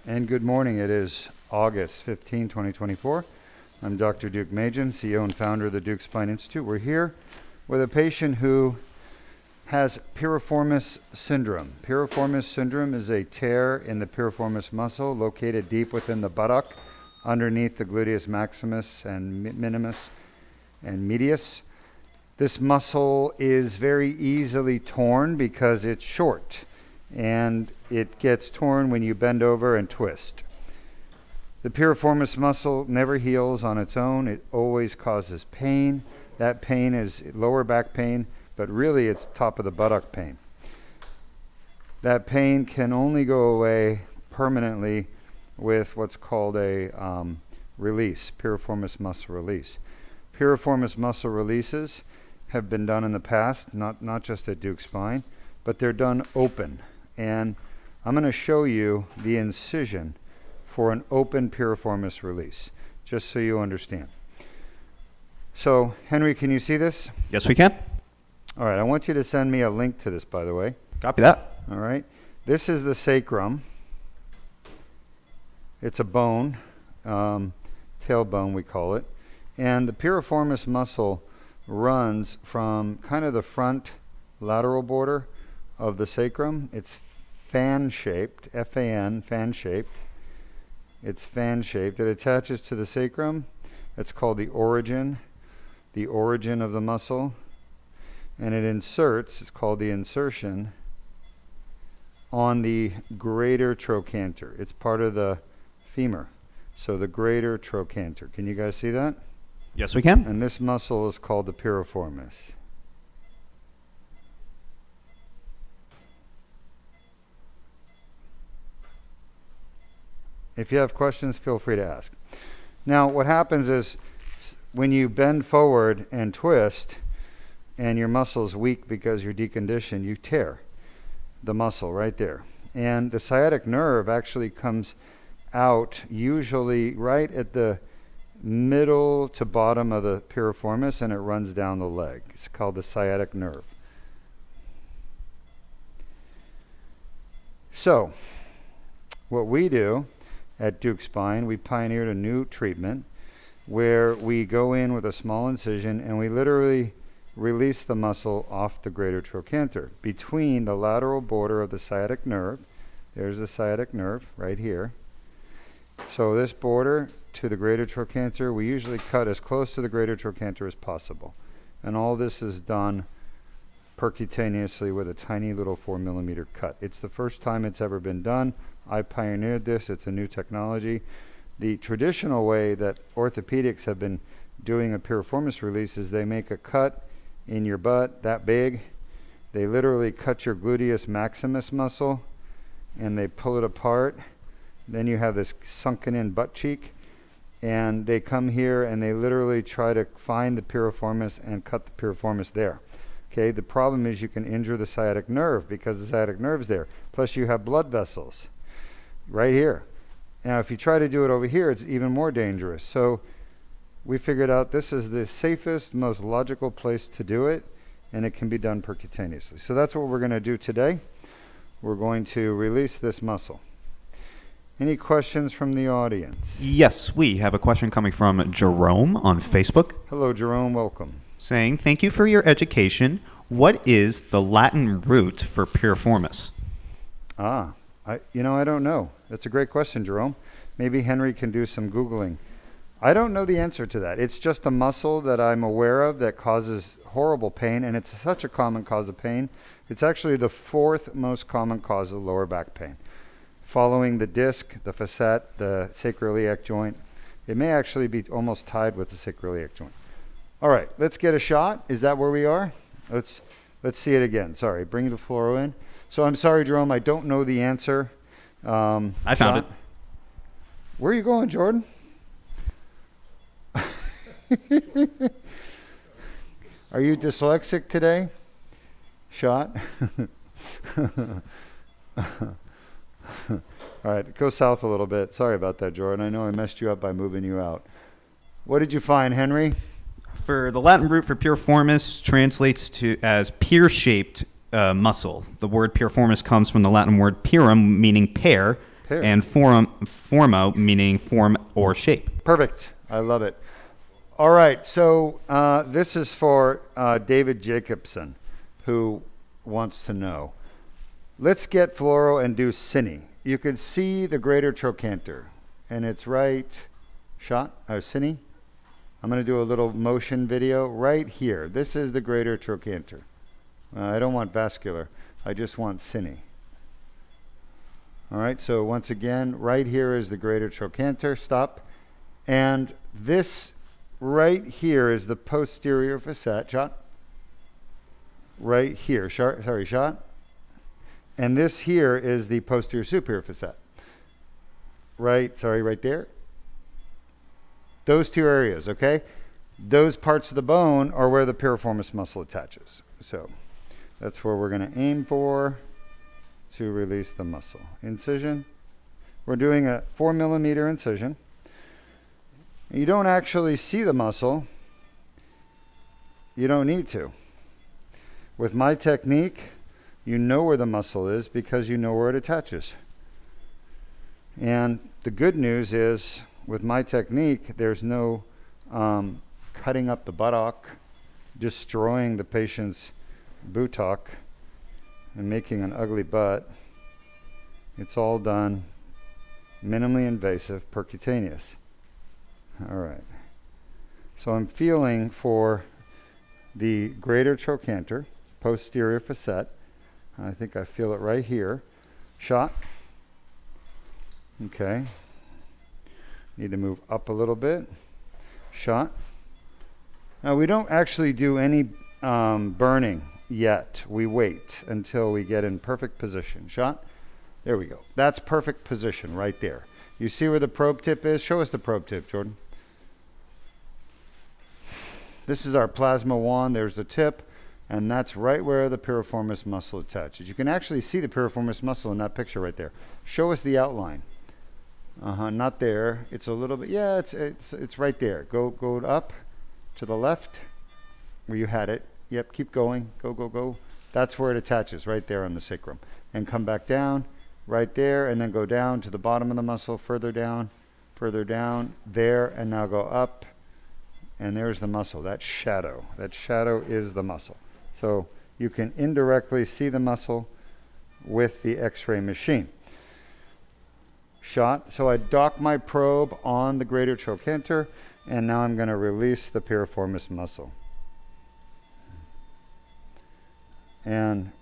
And good morning. It is August 15, 2024. I'm Dr. Deuk, CEO and founder of the Deuk Spine Institute. We're here with a patient who has piriformis syndrome. Piriformis syndrome is a tear in the piriformis muscle located deep within the buttock, underneath the gluteus maximus and minimus and medius. This muscle is very easily torn because it's short, and it gets torn when you bend over and twist. The piriformis muscle never heals on its own. It always causes pain. That pain is lower back pain, but really it's top of the buttock pain. That pain can only go away permanently with what's called a release, piriformis muscle release. Piriformis muscle releases have been done in the past, not just at Deuk Spine, but they're done open. And I'm going to show you the incision for an open piriformis release, just so you understand. So, Henry, can you see this? Yes, we can. All right, I want you to send me a link to this, by the way. Copy that. All right. This is the sacrum. It's a bone, tailbone we call it. And the piriformis muscle runs from kind of the front lateral border of the sacrum. It's fan-shaped, F-A-N, fan-shaped. It's fan-shaped. It attaches to the sacrum. It's called the origin of the muscle. And it inserts, it's called the insertion, on the greater trochanter. It's part of the femur. So the greater trochanter. Can you guys see that? Yes, we can. And this muscle is called the piriformis. If you have questions, feel free to ask. Now, what happens is when you bend forward and twist and your muscle is weak because you're deconditioned, you tear the muscle right there. And the sciatic nerve actually comes out usually right at the middle to bottom of the piriformis, and it runs down the leg. It's called the sciatic nerve. So, what we do at Deuk Spine, we pioneered a new treatment where we go in with a small incision and we literally release the muscle off the greater trochanter between the lateral border of the sciatic nerve. There's the sciatic nerve right here. So this border to the greater trochanter, we usually cut as close to the greater trochanter as possible. And all this is done percutaneously with a tiny little 4mm cut. It's the first time it's ever been done. I pioneered this. It's a new technology. The traditional way that orthopedics have been doing a piriformis release is they make a cut in your butt that big. They literally cut your gluteus maximus muscle and they pull it apart. Then you have this sunken in butt cheek, and they come here and they literally try to find the piriformis and cut the piriformis there. Okay, the problem is you can injure the sciatic nerve because the sciatic nerve's there. Plus you have blood vessels right here. Now if you try to do it over here, it's even more dangerous. So we figured out this is the safest, most logical place to do it, and it can be done percutaneously. So that's what we're going to do today. We're going to release this muscle. Any questions from the audience? Yes, we have a question coming from Jerome on Facebook. Hello, Jerome. Welcome. Saying, thank you for your education. What is the Latin root for piriformis? I don't know. That's a great question, Jerome. Maybe Henry can do some Googling. I don't know the answer to that. It's just a muscle that I'm aware of that causes horrible pain, and it's such a common cause of pain. It's actually the fourth most common cause of lower back pain, following the disc, the facet, the sacroiliac joint. It may actually be almost tied with the sacroiliac joint. All right, let's get a shot. Is that where we are? Let's see it again. Sorry, bring the fluoro in. So I'm sorry, Jerome, I don't know the answer. I found it. Where are you going, Jordan? Are you dyslexic today? Shot? All right, go south a little bit. Sorry about that, Jordan. I know I messed you up by moving you out. What did you find, Henry? For the Latin root for piriformis translates to as pear-shaped muscle. The word piriformis comes from the Latin word pirum, meaning pear, Here. And formo, meaning form or shape. Perfect. I love it. All right. So this is for David Jacobson, who wants to know. Let's get fluoro and do cine. You can see the greater trochanter, and it's right shot or cine. I'm going to do a little motion video right here. This is the greater trochanter. I don't want vascular. I just want cine. All right, so once again, right here is the greater trochanter. Stop. And this right here is the posterior facet. Shot. Right here. Sorry, shot. And this here is the posterior superior facet. Right there. Those two areas, okay? Those parts of the bone are where the piriformis muscle attaches. So that's where we're going to aim for to release the muscle. Incision. We're doing a 4 millimeter incision. You don't actually see the muscle. You don't need to. With my technique, you know where the muscle is because you know where it attaches. And the good news is, with my technique, there's no cutting up the buttock, destroying the patient's buttock, and making an ugly butt. It's all done minimally invasive, percutaneous. All right. So I'm feeling for the greater trochanter, posterior facet. I think I feel it right here. Shot. Okay. Need to move up a little bit. Shot. Now we don't actually do any burning yet. We wait until we get in perfect position. Shot. There we go. That's perfect position right there. You see where the probe tip is? Show us the probe tip, Jordan. This is our plasma wand. There's the tip. And that's right where the piriformis muscle attaches. You can actually see the piriformis muscle in that picture right there. Show us the outline. Not there. It's a little bit. Yeah, it's right there. Go up to the left where you had it. Yep, keep going. Go. That's where it attaches, right there on the sacrum. And come back down, right there, and then go down to the bottom of the muscle, further down, there, and now go up. And there's the muscle. That shadow is the muscle. So you can indirectly see the muscle with the X-ray machine. Shot. So I dock my probe on the greater trochanter, and now I'm going to release the piriformis muscle. And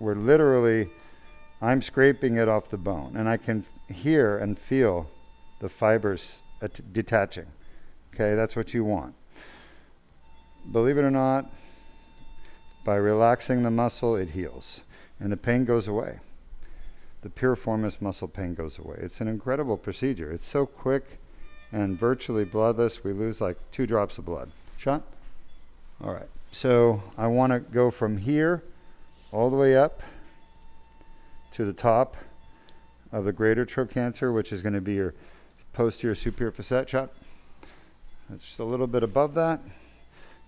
I'm scraping it off the bone, and I can hear and feel the fibers detaching. Okay, that's what you want. Believe it or not, by relaxing the muscle, it heals, and the pain goes away. The piriformis muscle pain goes away. It's an incredible procedure. It's so quick and virtually bloodless. We lose like 2 drops of blood. Shot? All right. So I want to go from here all the way up to the top of the greater trochanter, which is going to be your posterior superior facet. Shot. That's just a little bit above that.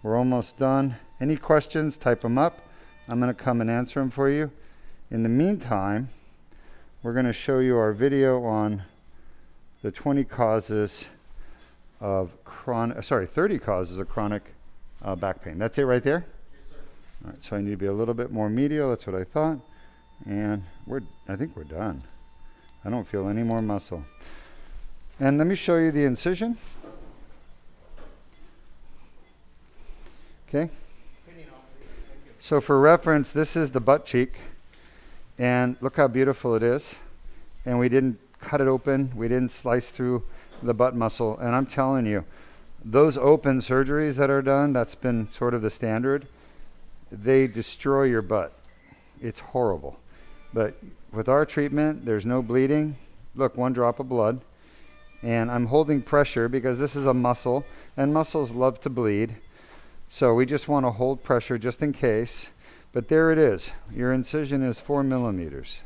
We're almost done. Any questions, type them up. I'm going to come and answer them for you. In the meantime, we're going to show you our video on the 30 causes of chronic back pain. That's it right there? Yes, sir. All right, so I need to be a little bit more medial. That's what I thought. And I think we're done. I don't feel any more muscle. And let me show you the incision. Okay. So for reference, this is the butt cheek, and look how beautiful it is. And we didn't cut it open. We didn't slice through the butt muscle. And I'm telling you, those open surgeries that are done, that's been sort of the standard, they destroy your butt. It's horrible. But with our treatment, there's no bleeding. Look, 1 drop of blood. And I'm holding pressure because this is a muscle, and muscles love to bleed. So we just want to hold pressure just in case. But there it is. Your incision is 4 millimeters.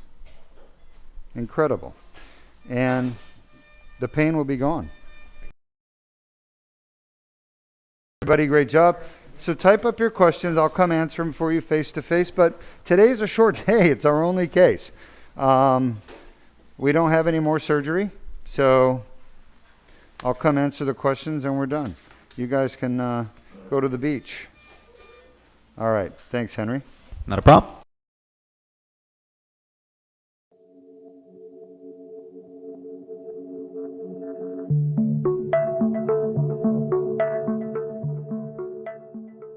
Incredible. And the pain will be gone. Everybody, great job. So type up your questions. I'll come answer them for you face to face. But today's a short day. It's our only case. we don't have any more surgery, so I'll come answer the questions and we're done. You guys can go to the beach. All right. Thanks, Henry. Not a problem.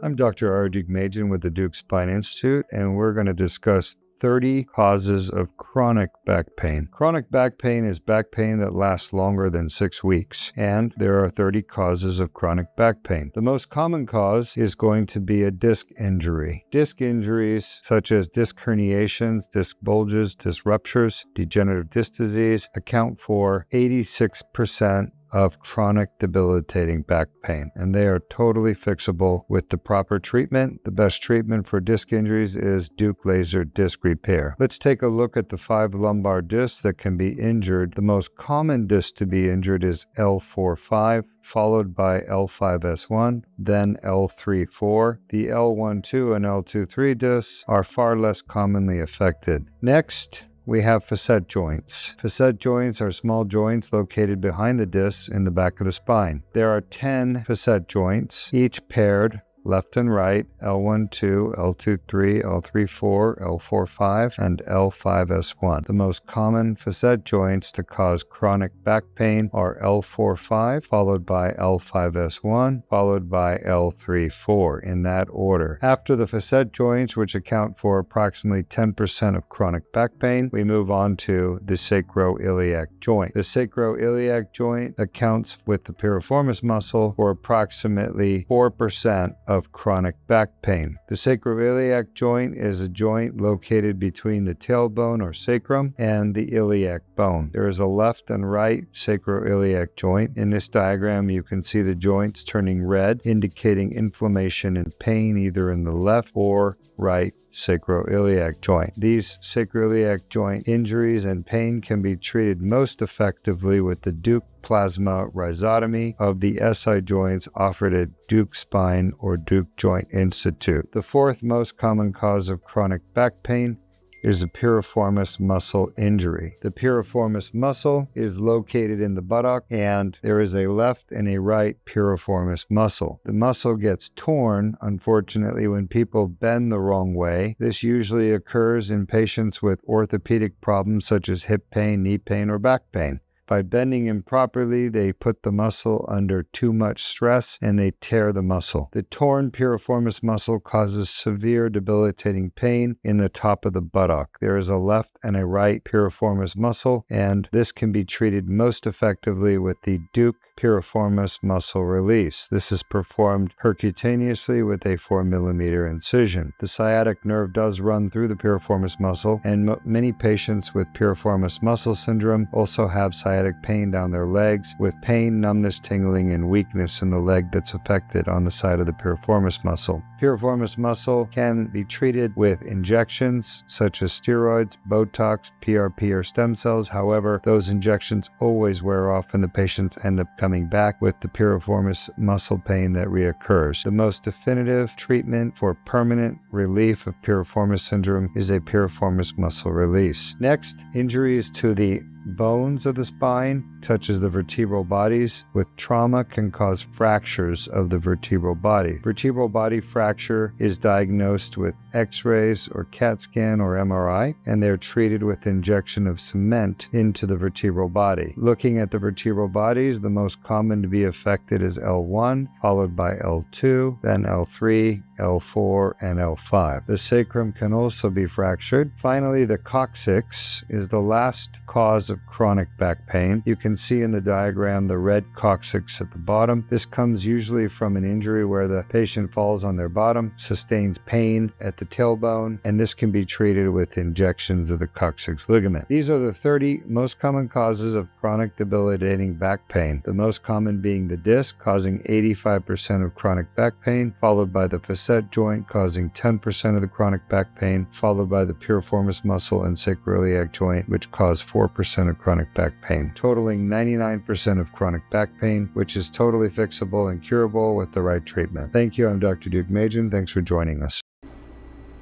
I'm Dr. R. Deuk Majin with the Deuk Spine Institute, and we're going to discuss 30 causes of chronic back pain. Chronic back pain is back pain that lasts longer than 6 weeks, and there are 30 causes of chronic back pain. The most common cause is going to be a disc injury. Disc injuries such as disc herniations, disc bulges, disc ruptures, degenerative disc disease account for 86% of chronic debilitating back pain, and they are totally fixable with the proper treatment. The best treatment for disc injuries is Deuk laser disc repair. Let's take a look at the 5 lumbar discs that can be injured. The most common disc to be injured is L4-5, followed by L5-S1, then L3-4. The L1-2 and L2-3 discs are far less commonly affected. Next, we have facet joints. Facet joints are small joints located behind the discs in the back of the spine. There are 10 facet joints, each paired left and right, L1-2, L2-3, L3-4, L4-5, and L5-S1. The most common facet joints to cause chronic back pain are L4-5, followed by L5-S1, followed by L3-4, in that order. After the facet joints, which account for approximately 10% of chronic back pain, we move on to the sacroiliac joint. The sacroiliac joint accounts with the piriformis muscle for approximately 4% of chronic back pain. The sacroiliac joint is a joint located between the tailbone or sacrum and the iliac bone. There is a left and right sacroiliac joint. In this diagram, you can see the joints turning red, indicating inflammation and pain either in the left or right sacroiliac joint. These sacroiliac joint injuries and pain can be treated most effectively with the Deuk plasma rhizotomy of the SI joints offered at Deuk Spine or Deuk Joint Institute. The 4th most common cause of chronic back pain is a piriformis muscle injury. The piriformis muscle is located in the buttock, and there is a left and a right piriformis muscle. The muscle gets torn, unfortunately, when people bend the wrong way. This usually occurs in patients with orthopedic problems such as hip pain, knee pain, or back pain. By bending improperly, they put the muscle under too much stress and they tear the muscle. The torn piriformis muscle causes severe debilitating pain in the top of the buttock. There is a left and a right piriformis muscle, and this can be treated most effectively with the Deuk piriformis muscle release. This is performed percutaneously with a 4mm incision. The sciatic nerve does run through the piriformis muscle, and many patients with piriformis muscle syndrome also have sciatic pain down their legs, with pain, numbness, tingling, and weakness in the leg that's affected on the side of the piriformis muscle. Piriformis muscle can be treated with injections such as steroids, Botox, PRP, or stem cells. However, those injections always wear off and the patients end up coming back with the piriformis muscle pain that reoccurs. The most definitive treatment for permanent relief of piriformis syndrome is a piriformis muscle release. Next, injuries to the bones of the spine, such as the vertebral bodies, with trauma can cause fractures of the vertebral body. Vertebral body fracture is diagnosed with X-rays or CAT scan or MRI, and they're treated with injection of cement into the vertebral body. Looking at the vertebral bodies, the most common to be affected is L1, followed by L2, then L3, L4, and L5. The sacrum can also be fractured. Finally, the coccyx is the last cause of chronic back pain. You can see in the diagram the red coccyx at the bottom. This comes usually from an injury where the patient falls on their bottom, sustains pain at the tailbone, and this can be treated with injections of the coccyx ligament. These are the 30 most common causes of chronic debilitating back pain, the most common being the disc, causing 85% of chronic back pain, followed by the facet joint, causing 10% of the chronic back pain, followed by the piriformis muscle and sacroiliac joint, which cause 4% of chronic back pain, totaling 99% of chronic back pain, which is totally fixable and curable with the right treatment. Thank you. I'm Dr. Deuk Majin. Thanks for joining us.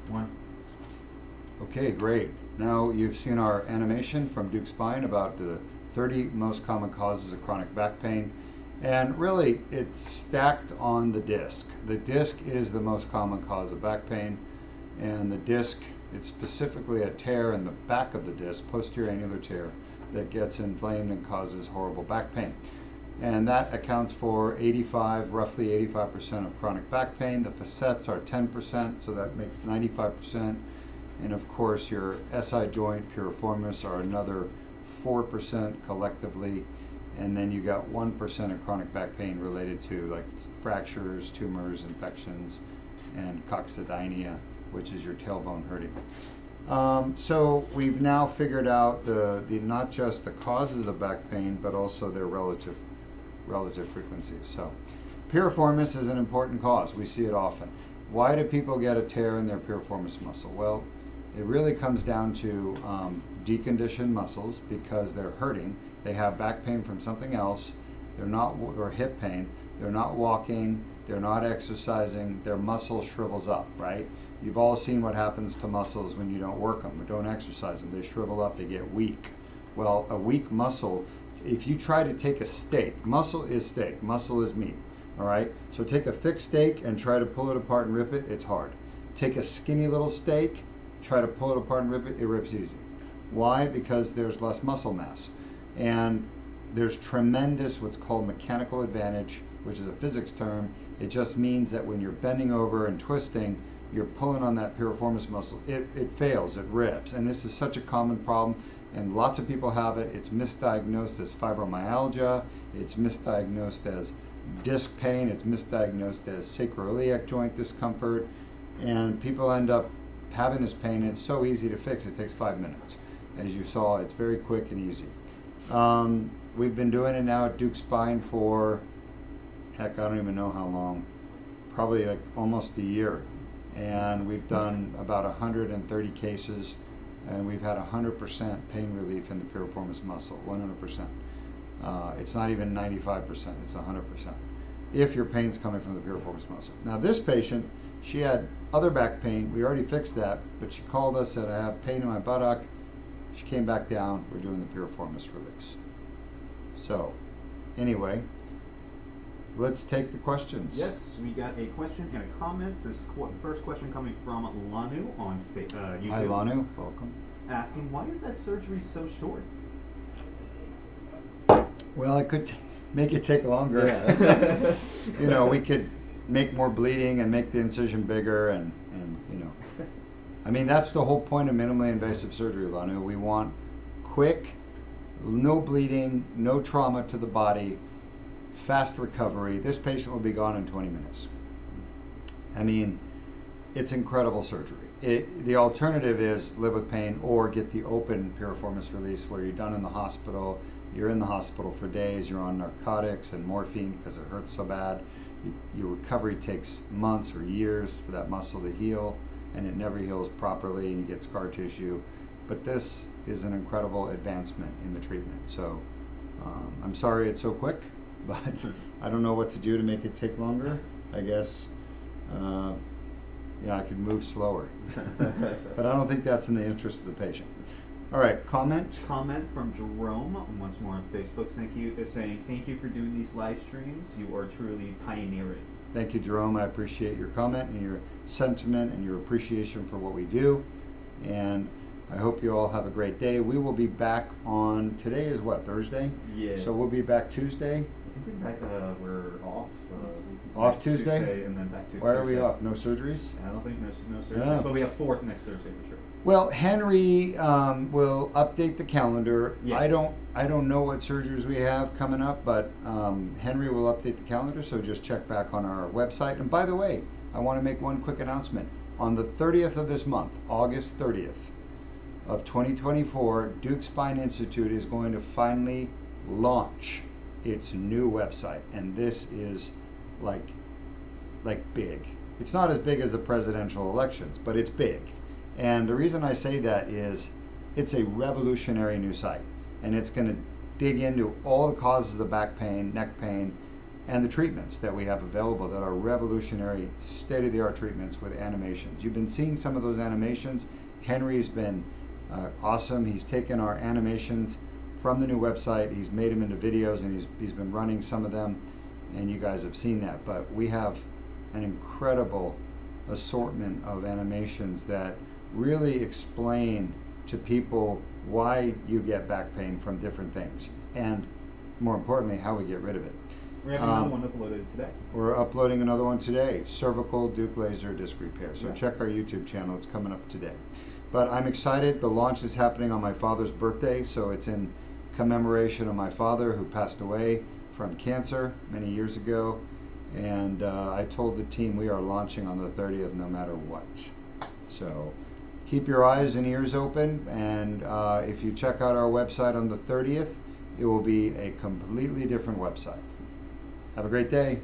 One. Okay. Okay, great. Now you've seen our animation from Deuk Spine about the 30 most common causes of chronic back pain. And really, it's stacked on the disc. The disc is the most common cause of back pain. And the disc, it's specifically a tear in the back of the disc, posterior annular tear, that gets inflamed and causes horrible back pain. And that accounts for roughly 85% of chronic back pain. The facets are 10%, so that makes 95%. And of course, your SI joint, piriformis, are another 4% collectively. And then you got 1% of chronic back pain related to like fractures, tumors, infections, and coccydynia, which is your tailbone hurting. So we've now figured out the not just the causes of back pain, but also their relative frequencies. So piriformis is an important cause. We see it often. Why do people get a tear in their piriformis muscle? Well, it really comes down to deconditioned muscles because they're hurting. They have back pain from something else. They're not, or hip pain. They're not walking. They're not exercising. Their muscle shrivels up, right? You've all seen what happens to muscles when you don't work them or don't exercise them. They shrivel up. They get weak. Well, a weak muscle, if you try to take a steak, muscle is steak, muscle is meat, all right? So take a thick steak and try to pull it apart and rip it, it's hard. Take a skinny little steak, try to pull it apart and rip it, it rips easy. Why? Because there's less muscle mass. And there's tremendous what's called mechanical advantage, which is a physics term. It just means that when you're bending over and twisting, you're pulling on that piriformis muscle. It fails, it rips. And this is such a common problem, and lots of people have it. It's misdiagnosed as fibromyalgia. It's misdiagnosed as disc pain. It's misdiagnosed as sacroiliac joint discomfort. And people end up having this pain, and it's so easy to fix. It takes 5 minutes. As you saw, it's very quick and easy. We've been doing it now at Deuk Spine for, heck, I don't even know how long. Probably like almost a year. And we've done about 130 cases, and we've had 100% pain relief in the piriformis muscle, 100%. It's not even 95%, it's 100%. If your pain's coming from the piriformis muscle. Now this patient, she had other back pain. We already fixed that, but she called us, said, I have pain in my buttock. She came back down. We're doing the piriformis release. So, anyway, let's take the questions. Yes, we got a question and a comment. This first question coming from Lanu on YouTube. Hi, Lanu. Welcome. Asking, why is that surgery so short? Well, I could make it take longer. Yeah. You know, we could make more bleeding and make the incision bigger, and you know. I mean, that's the whole point of minimally invasive surgery, Lanu. We want quick, no bleeding, no trauma to the body, fast recovery. This patient will be gone in 20 minutes. I mean, it's incredible surgery. The alternative is live with pain or get the open piriformis release where you're done in the hospital. You're in the hospital for days. You're on narcotics and morphine because it hurts so bad. Your recovery takes months or years for that muscle to heal, and it never heals properly, and you get scar tissue. But this is an incredible advancement in the treatment. So I'm sorry it's so quick, but I don't know what to do to make it take longer. I guess, yeah, I could move slower. But I don't think that's in the interest of the patient. All right, comment? Comment from Jerome, once more on Facebook, saying, thank you for doing these live streams. You are truly pioneering. Thank you, Jerome. I appreciate your comment and your sentiment and your appreciation for what we do. And I hope you all have a great day. We will be back on, today is what, Thursday? Yeah. So we'll be back Tuesday? I think we're off. Off Tuesday? And then back to Why Thursday. are we off? No surgeries? I don't think no surgeries, Yeah. but we have 4th next Thursday for sure. Well, Henry will update the calendar. Yes. I don't know what surgeries we have coming up, but Henry will update the calendar, so just check back on our website. And by the way, I want to make one quick announcement. On the 30th of this month, August 30th of 2024, Deuk Spine Institute is going to finally launch its new website, and this is like big. It's not as big as the presidential elections, but it's big. And the reason I say that is it's a revolutionary new site, and it's going to dig into all the causes of back pain, neck pain, and the treatments that we have available that are revolutionary, state-of-the-art treatments with animations. You've been seeing some of those animations. Henry's been awesome. He's taken our animations from the new website, he's made them into videos, and he's been running some of them, and you guys have seen that. But we have an incredible assortment of animations that really explain to people why you get back pain from different things, and more importantly, how we get rid of it. We're having another one uploaded today. We're uploading another one today, cervical Deuk laser disc repair. So Yeah. check our YouTube channel, it's coming up today. But I'm excited, the launch is happening on my father's birthday, so it's in commemoration of my father, who passed away from cancer many years ago. And I told the team we are launching on the 30th no matter what. So keep your eyes and ears open, and if you check out our website on the 30th, it will be a completely different website. Have a great day.